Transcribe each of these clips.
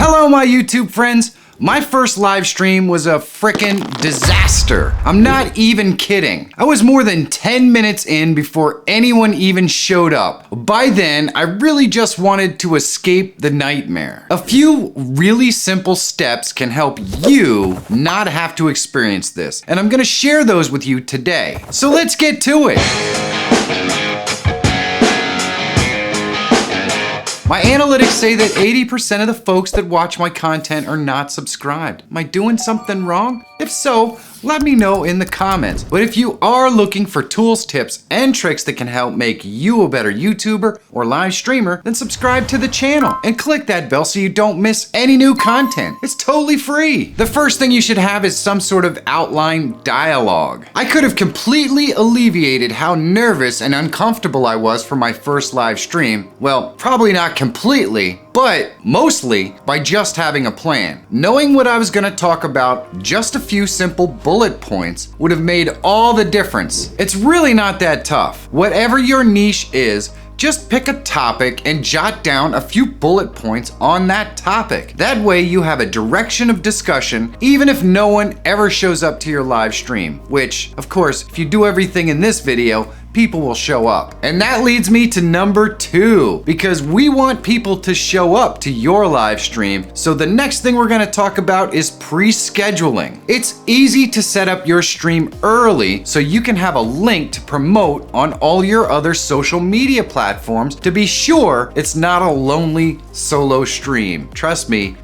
Hello, my YouTube friends. My first live stream was a frickin' disaster. I'm not even kidding. I was more than 10 minutes in before anyone even showed up. By then, I really just wanted to escape the nightmare. A few really simple steps can help you not have to experience this, and I'm gonna share those with you today. So let's get to it. My analytics say that 80% of the folks that watch my content are not subscribed. Am I doing something wrong? If so, let me know in the comments. But if you are looking for tools, tips, and tricks that can help make you a better YouTuber or live streamer, then subscribe to the channel and click that bell so you don't miss any new content. It's totally free. The first thing you should have is some sort of outline dialogue. I could have completely alleviated how nervous and uncomfortable I was for my first live stream. Well, probably not completely, but mostly by just having a plan. Knowing what I was gonna talk about, just a few simple bullet points would have made all the difference. It's really not that tough. Whatever your niche is, just pick a topic and jot down a few bullet points on that topic. That way you have a direction of discussion even if no one ever shows up to your live stream, which, of course, if you do everything in this video, people will show up. And that leads me to number 2, because we want people to show up to your live stream. So the next thing we're gonna talk about is pre-scheduling. It's easy to set up your stream early so you can have a link to promote on all your other social media platforms to be sure it's not a lonely solo stream. Trust me,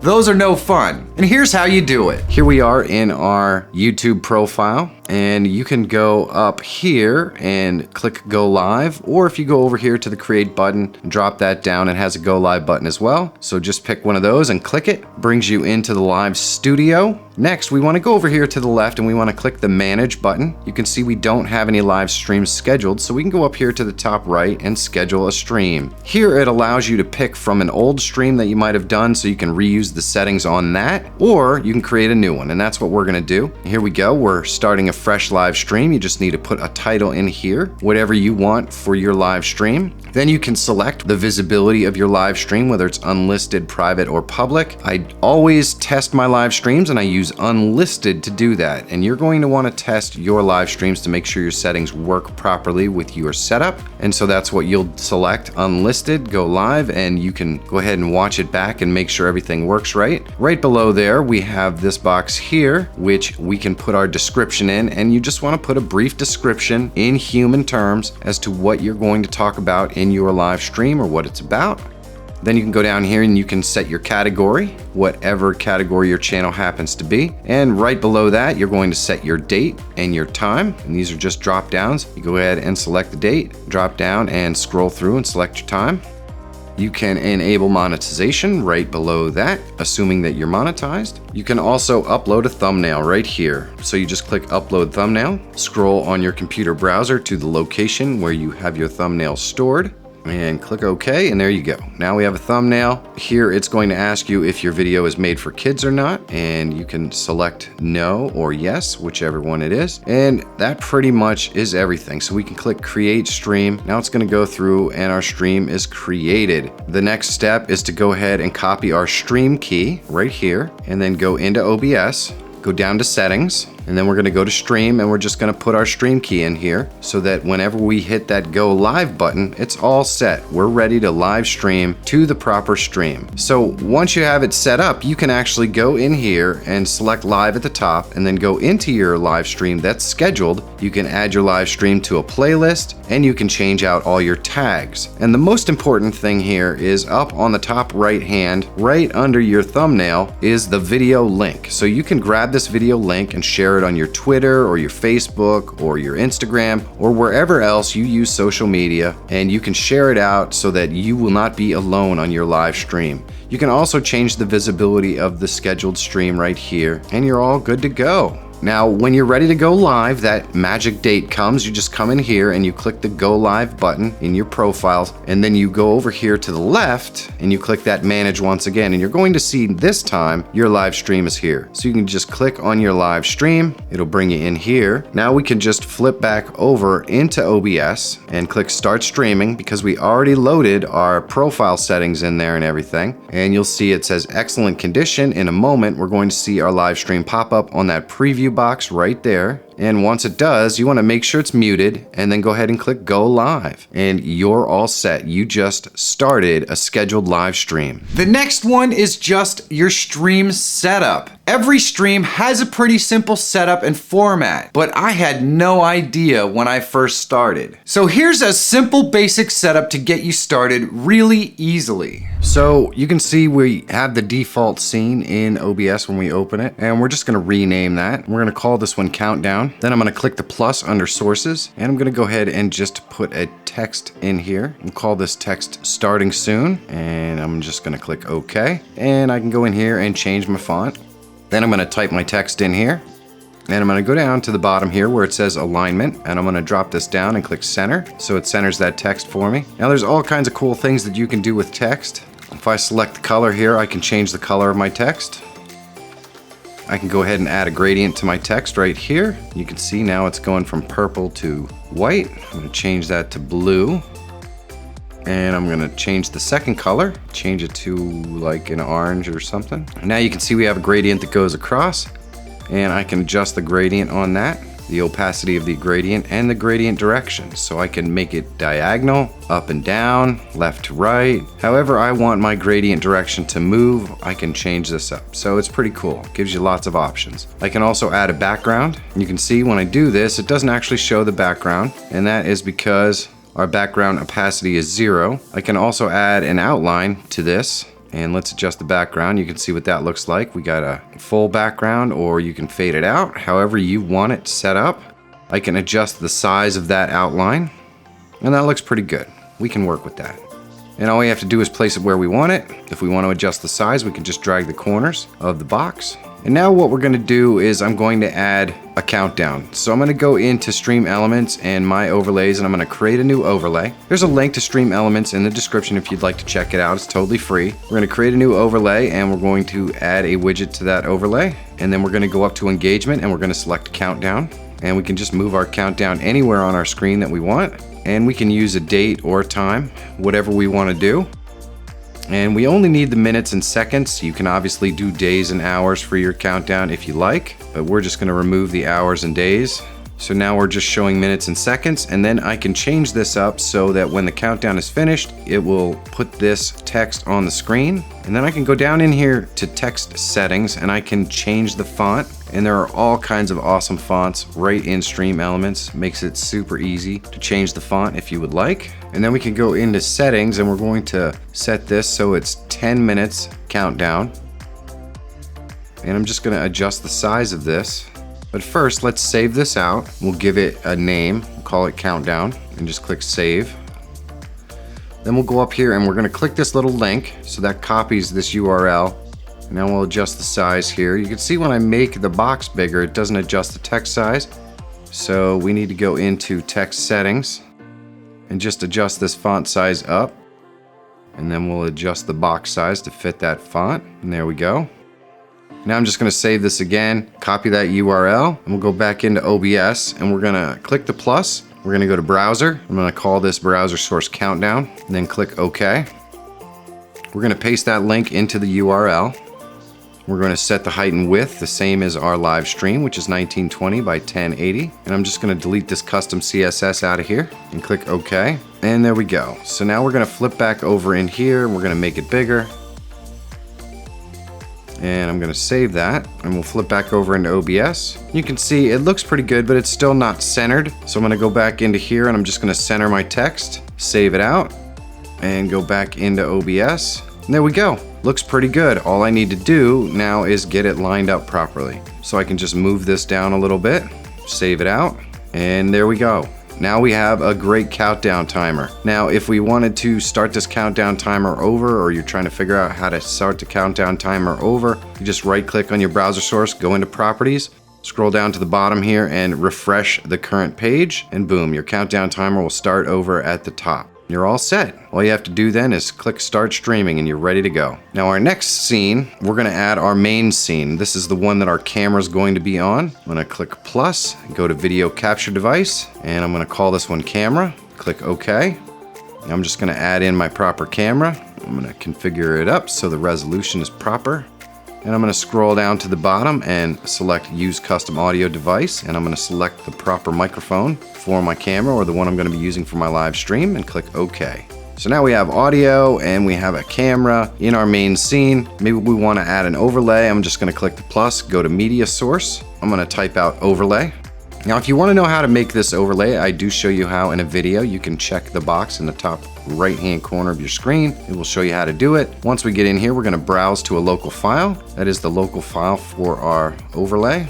those are no fun. And here's how you do it. Here we are in our YouTube profile, and you can go up here and click go live, or if you go over here to the create button and drop that down, it has a go live button as well. So just pick one of those and click it. Brings you into the live studio. Next, we want to go over here to the left and we want to click the manage button. You can see we don't have any live streams scheduled, so we can go up here to the top right and schedule a stream. Here it allows you to pick from an old stream that you might have done, so you can reuse the settings on that, or you can create a new one, and that's what we're going to do. Here we go. We're starting a fresh live stream. You just need to put a title in here, whatever you want for your live stream. Then you can select the visibility of your live stream, whether it's unlisted, private, or public. I always test my live streams and I use unlisted to do that. And you're going to want to test your live streams to make sure your settings work properly with your setup. And so that's what you'll select, unlisted, go live, and you can go ahead and watch it back and make sure everything works right. Right below there, we have this box here, which we can put our description in, and you just want to put a brief description in human terms as to what you're going to talk about in your live stream or what it's about. Then you can go down here and you can set your category, whatever category your channel happens to be. And right below that, you're going to set your date and your time. And these are just drop downs. You go ahead and select the date, drop down and scroll through and select your time. You can enable monetization right below that, assuming that you're monetized. You can also upload a thumbnail right here. So you just click upload thumbnail, scroll on your computer browser to the location where you have your thumbnail stored, and click OK, and there you go. Now we have a thumbnail. Here it's going to ask you if your video is made for kids or not, and you can select no or yes, whichever one it is. And that pretty much is everything. So we can click create stream. Now it's going to go through and our stream is created. The next step is to go ahead and copy our stream key right here, and then go into OBS, go down to settings, and then we're gonna go to stream, and we're just gonna put our stream key in here so that whenever we hit that go live button, it's all set. We're ready to live stream to the proper stream. So once you have it set up, you can actually go in here and select live at the top, and then go into your live stream that's scheduled. You can add your live stream to a playlist, and you can change out all your tags. And the most important thing here is up on the top right hand, right under your thumbnail, is the video link. So you can grab this video link and share it on your Twitter or your Facebook or your Instagram or wherever else you use social media, and you can share it out so that you will not be alone on your live stream. You can also change the visibility of the scheduled stream right here, and you're all good to go. Now, when you're ready to go live, that magic date comes, you just come in here and you click the Go Live button in your profiles, and then you go over here to the left and you click that Manage once again, and you're going to see this time your live stream is here. So you can just click on your live stream, it'll bring you in here. Now we can just flip back over into OBS and click Start Streaming because we already loaded our profile settings in there and everything. And you'll see it says excellent condition. In a moment, we're going to see our live stream pop up on that preview box right there. And once it does, you want to make sure it's muted and then go ahead and click Go Live. And you're all set. You just started a scheduled live stream. The next one is just your stream setup. Every stream has a pretty simple setup and format, but I had no idea when I first started. So here's a simple basic setup to get you started really easily. So you can see we have the default scene in OBS when we open it, and we're just gonna rename that. We're gonna call this one Countdown. Then I'm gonna click the plus under Sources, and I'm gonna go ahead and just put a text in here and call this text Starting Soon. And I'm just gonna click OK. And I can go in here and change my font. Then I'm gonna type my text in here. And I'm gonna go down to the bottom here where it says alignment, and I'm gonna drop this down and click center, so it centers that text for me. Now there's all kinds of cool things that you can do with text. If I select the color here, I can change the color of my text. I can go ahead and add a gradient to my text right here. You can see now it's going from purple to white. I'm gonna change that to blue. And I'm gonna change the second color, change it to like an orange or something. Now you can see we have a gradient that goes across, and I can adjust the gradient on that, the opacity of the gradient, and the gradient direction. So I can make it diagonal, up and down, left to right. However I want my gradient direction to move, I can change this up. So it's pretty cool, it gives you lots of options. I can also add a background. You can see when I do this, it doesn't actually show the background, and that is because our background opacity is 0. I can also add an outline to this, and let's adjust the background. You can see what that looks like. We got a full background, or you can fade it out, however you want it set up. I can adjust the size of that outline, and that looks pretty good. We can work with that. And all we have to do is place it where we want it. If we want to adjust the size, we can just drag the corners of the box. And now what we're gonna do is I'm going to add a countdown. So I'm gonna go into Stream Elements and My Overlays, and I'm gonna create a new overlay. There's a link to Stream Elements in the description if you'd like to check it out. It's totally free. We're gonna create a new overlay, and we're going to add a widget to that overlay. And then we're gonna go up to Engagement, and we're gonna select Countdown. And we can just move our countdown anywhere on our screen that we want. And we can use a date or a time, whatever we wanna do. And we only need the minutes and seconds. You can obviously do days and hours for your countdown if you like, but we're just gonna remove the hours and days. So now we're just showing minutes and seconds, and then I can change this up so that when the countdown is finished, it will put this text on the screen. And then I can go down in here to text settings, and I can change the font. And there are all kinds of awesome fonts right in Stream Elements. Makes it super easy to change the font if you would like. And then we can go into settings, and we're going to set this so it's 10 minutes countdown. And I'm just gonna adjust the size of this. But first, let's save this out. We'll give it a name, we'll call it Countdown, and just click Save. Then we'll go up here and we're gonna click this little link, so that copies this URL. Now we'll adjust the size here. You can see when I make the box bigger, it doesn't adjust the text size. So we need to go into text settings and just adjust this font size up. And then we'll adjust the box size to fit that font. And there we go. Now I'm just gonna save this again, copy that URL, and we'll go back into OBS, and we're gonna click the plus. We're gonna go to browser. I'm gonna call this browser source countdown, and then click OK. We're gonna paste that link into the URL. We're gonna set the height and width the same as our live stream, which is 1920 by 1080. And I'm just gonna delete this custom CSS out of here and click OK. And there we go. So now we're gonna flip back over in here. We're gonna make it bigger. And I'm gonna save that, and we'll flip back over into OBS. You can see it looks pretty good, but it's still not centered. So I'm gonna go back into here, and I'm just gonna center my text, save it out, and go back into OBS. And there we go. Looks pretty good. All I need to do now is get it lined up properly. So I can just move this down a little bit, save it out, and there we go. Now we have a great countdown timer. Now, if we wanted to start this countdown timer over, or you're trying to figure out how to start the countdown timer over, you just right click on your browser source, go into properties, Scroll down to the bottom here and refresh the current page, and boom, your countdown timer will start over at the top. You're all set. All you have to do then is click start streaming and you're ready to go. Now our next scene, we're gonna add our main scene. This is the one that our camera is going to be on. I'm gonna click plus, go to video capture device, and I'm gonna call this one camera. Click OK. I'm just gonna add in my proper camera. I'm gonna configure it up so the resolution is proper. And I'm gonna scroll down to the bottom and select use custom audio device, and I'm gonna select the proper microphone for my camera, or the one I'm gonna be using for my live stream, and click OK. So now we have audio and we have a camera in our main scene. Maybe we wanna add an overlay. I'm just gonna click the plus, go to media source. I'm gonna type out overlay. Now, if you want to know how to make this overlay, I do show you how in a video. You can check the box in the top right-hand corner of your screen. It will show you how to do it. Once we get in here, we're going to browse to a local file. That is the local file for our overlay.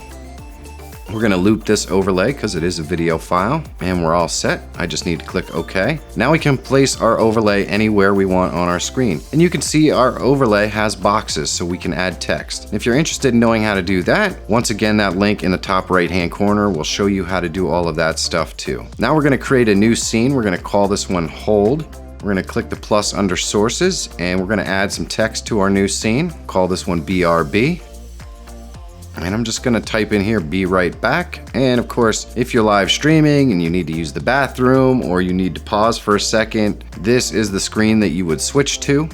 We're gonna loop this overlay because it is a video file, and we're all set. I just need to click OK. Now we can place our overlay anywhere we want on our screen. And you can see our overlay has boxes, so we can add text. If you're interested in knowing how to do that, once again, that link in the top right-hand corner will show you how to do all of that stuff too. Now we're gonna create a new scene. We're gonna call this one Hold. We're gonna click the plus under sources, and we're gonna add some text to our new scene. Call this one BRB. And I'm just gonna type in here, be right back. And of course, if you're live streaming and you need to use the bathroom or you need to pause for a second, this is the screen that you would switch to.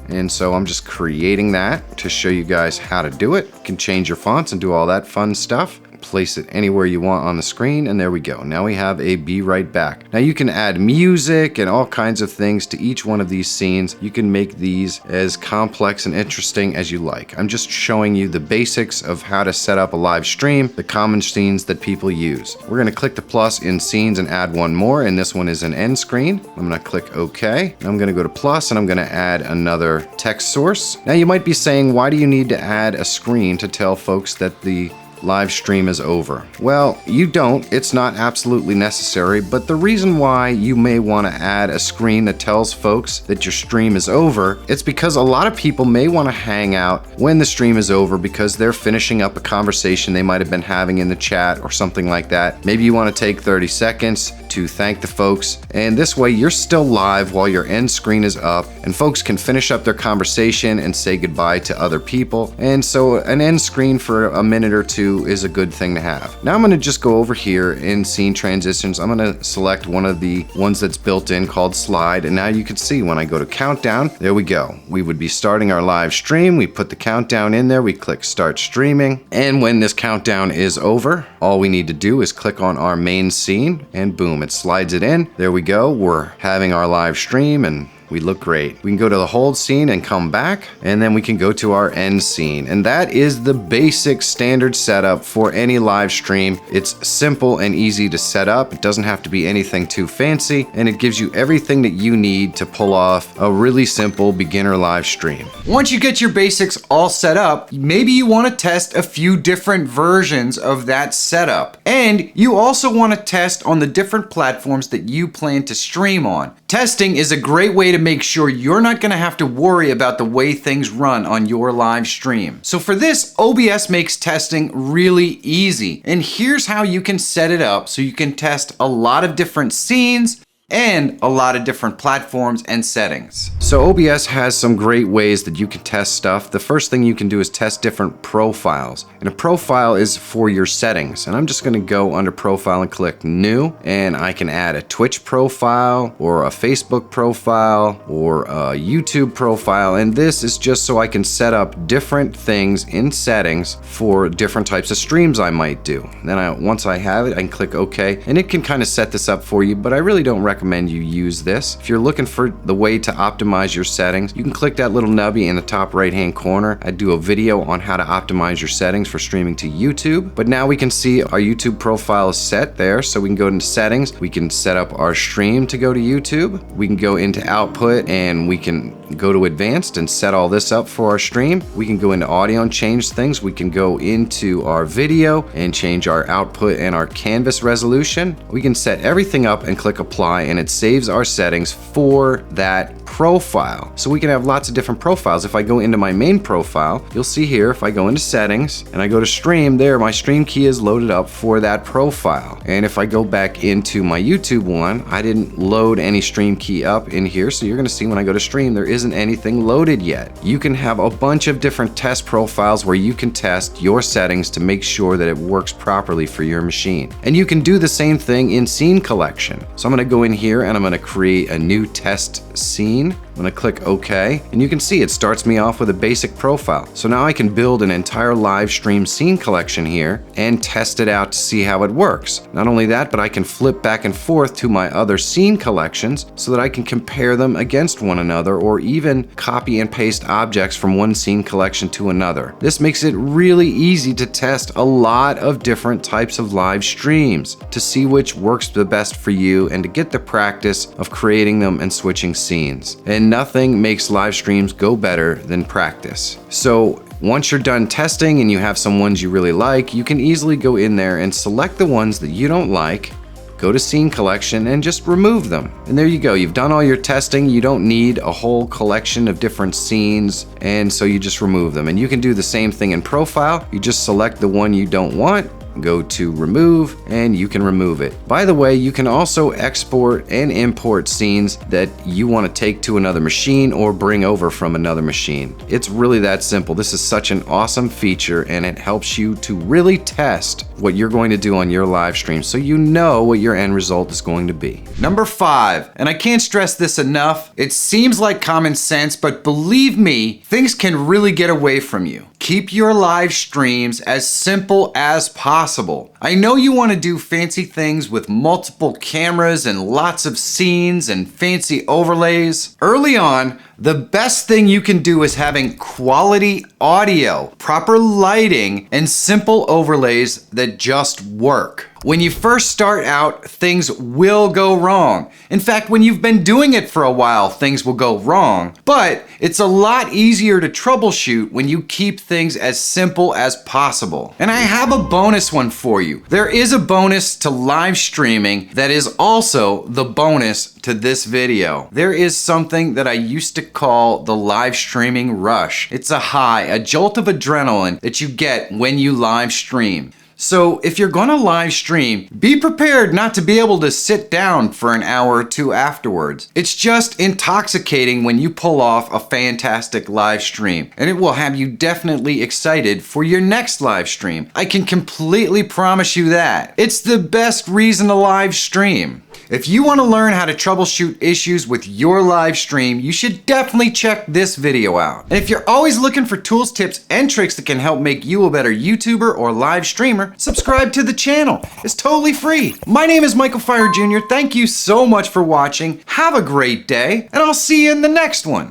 And so I'm just creating that to show you guys how to do it. You can change your fonts and do all that fun stuff. Place it anywhere you want on the screen, and there we go. Now we have a be right back. Now you can add music and all kinds of things to each one of these scenes. You can make these as complex and interesting as you like. I'm just showing you the basics of how to set up a live stream, the common scenes that people use. We're gonna click the plus in scenes and add one more, and this one is an end screen. I'm gonna click OK. I'm gonna go to plus, and I'm gonna add another text source. Now you might be saying, why do you need to add a screen to tell folks that the live stream is over? Well, you don't. It's not absolutely necessary, but the reason why you may want to add a screen that tells folks that your stream is over, it's because a lot of people may want to hang out when the stream is over because they're finishing up a conversation they might have been having in the chat or something like that. Maybe you want to take 30 seconds to thank the folks, and this way you're still live while your end screen is up, and folks can finish up their conversation and say goodbye to other people. And so an end screen for a minute or two is a good thing to have. Now I'm gonna just go over here in scene transitions. I'm gonna select one of the ones that's built in called slide, and now you can see when I go to countdown, there we go. We would be starting our live stream. We put the countdown in there, we click start streaming, and when this countdown is over, all we need to do is click on our main scene, and boom, it slides it in. There we go. We're having our live stream, and we look great. We can go to the hold scene and come back, and then we can go to our end scene. And that is the basic standard setup for any live stream. It's simple and easy to set up. It doesn't have to be anything too fancy, and it gives you everything that you need to pull off a really simple beginner live stream. Once you get your basics all set up, maybe you want to test a few different versions of that setup. And you also want to test on the different platforms that you plan to stream on. Testing is a great way to make sure you're not going to have to worry about the way things run on your live stream. So for this, OBS makes testing really easy. And here's how you can set it up so you can test a lot of different scenes and a lot of different platforms and settings. So OBS has some great ways that you can test stuff. The first thing you can do is test different profiles. And a profile is for your settings. And I'm just gonna go under profile and click new. And I can add a Twitch profile or a Facebook profile or a YouTube profile. And this is just so I can set up different things in settings for different types of streams I might do. Then once I have it, I can click OK. And it can kind of set this up for you, but I really don't recommend you use this. If you're looking for the way to optimize your settings, you can click that little nubby in the top right hand corner. I do a video on how to optimize your settings for streaming to YouTube, but now we can see our YouTube profile is set there, so we can go into settings, we can set up our stream to go to YouTube, we can go into output, and we can go to advanced and set all this up for our stream. We can go into audio and change things. We can go into our video and change our output and our canvas resolution. We can set everything up and click apply, and it saves our settings for that profile. So we can have lots of different profiles. If I go into my main profile, you'll see here, if I go into settings and I go to stream, there my stream key is loaded up for that profile. And if I go back into my YouTube one, I didn't load any stream key up in here, so you're gonna see when I go to stream, there isn't anything loaded yet. You can have a bunch of different test profiles where you can test your settings to make sure that it works properly for your machine. And you can do the same thing in scene collection. So I'm gonna go in here and I'm gonna create a new test scene. I'm gonna click OK, and you can see it starts me off with a basic profile. So now I can build an entire live stream scene collection here and test it out to see how it works. Not only that, but I can flip back and forth to my other scene collections so that I can compare them against one another, or even copy and paste objects from one scene collection to another. This makes it really easy to test a lot of different types of live streams to see which works the best for you and to get the practice of creating them and switching scenes. And nothing makes live streams go better than practice. So once you're done testing and you have some ones you really like, you can easily go in there and select the ones that you don't like, go to scene collection and just remove them. And there you go, you've done all your testing. You don't need a whole collection of different scenes, and so you just remove them. And you can do the same thing in profile. You just select the one you don't want, go to remove, and you can remove it. By the way, you can also export and import scenes that you want to take to another machine or bring over from another machine. It's really that simple. This is such an awesome feature, and it helps you to really test what you're going to do on your live stream so you know what your end result is going to be. Number 5, and I can't stress this enough, it seems like common sense, but believe me, things can really get away from you. Keep your live streams as simple as possible. I know you want to do fancy things with multiple cameras and lots of scenes and fancy overlays. Early on, the best thing you can do is having quality audio, proper lighting, and simple overlays that just work. When you first start out, things will go wrong. In fact, when you've been doing it for a while, things will go wrong. But it's a lot easier to troubleshoot when you keep things as simple as possible. And I have a bonus one for you. There is a bonus to live streaming that is also the bonus to this video. There is something that I used to call the live streaming rush. It's a high, a jolt of adrenaline that you get when you live stream. So if you're gonna live stream, be prepared not to be able to sit down for an hour or two afterwards. It's just intoxicating when you pull off a fantastic live stream, and it will have you definitely excited for your next live stream. I can completely promise you that. It's the best reason to live stream. If you want to learn how to troubleshoot issues with your live stream, you should definitely check this video out. And if you're always looking for tools, tips, and tricks that can help make you a better YouTuber or live streamer, subscribe to the channel. It's totally free. My name is Michael Fire Jr. Thank you so much for watching. Have a great day, and I'll see you in the next one.